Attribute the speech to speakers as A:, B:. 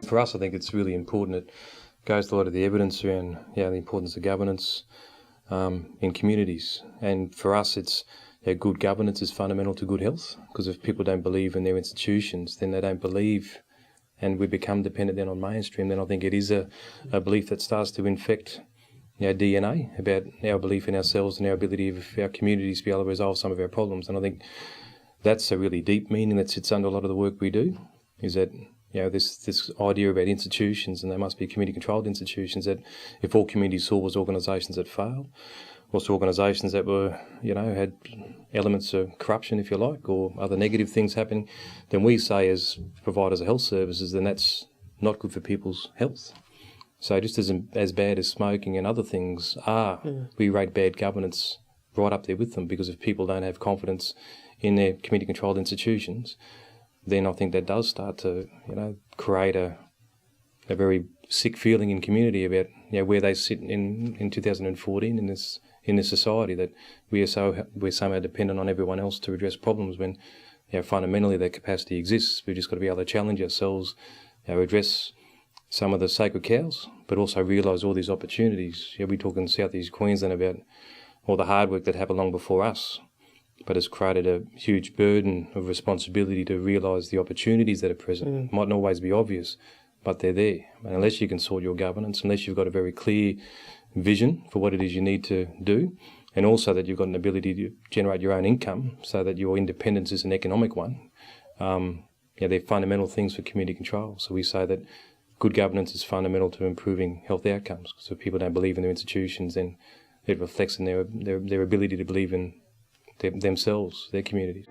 A: For us, I think it's really important. It goes to a lot of the evidence around the importance of governance in communities. And for us, it's good governance is fundamental to good health, because if people don't believe in their institutions, then they don't believe, and we become dependent then on mainstream, then I think it is a belief that starts to infect DNA about our belief in ourselves and our ability of our communities to be able to resolve some of our problems. And I think that's a really deep meaning that sits under a lot of the work we do, is that this idea about institutions, and they must be community-controlled institutions, that if all communities saw was organisations that failed, also organisations that were, had elements of corruption, if you like, or other negative things happening, then we say as providers of health services, then that's not good for people's health. So just as bad as smoking and other things are, we rate bad governance right up there with them, because if people don't have confidence in their community-controlled institutions, then I think that does start to, create a very sick feeling in community about where they sit in 2014 in this society, that we're somehow dependent on everyone else to address problems when fundamentally that capacity exists. We've just got to be able to challenge ourselves, address some of the sacred cows, but also realise all these opportunities. We talk in South East Queensland about all the hard work that happened long before us, but has created a huge burden of responsibility to realise the opportunities that are present. Mightn't always be obvious, but they're there. And unless you can sort your governance, unless you've got a very clear vision for what it is you need to do, and also that you've got an ability to generate your own income so that your independence is an economic one, they're fundamental things for community control. So we say that good governance is fundamental to improving health outcomes. So if people don't believe in their institutions, then it reflects in their ability to believe in themselves, their communities.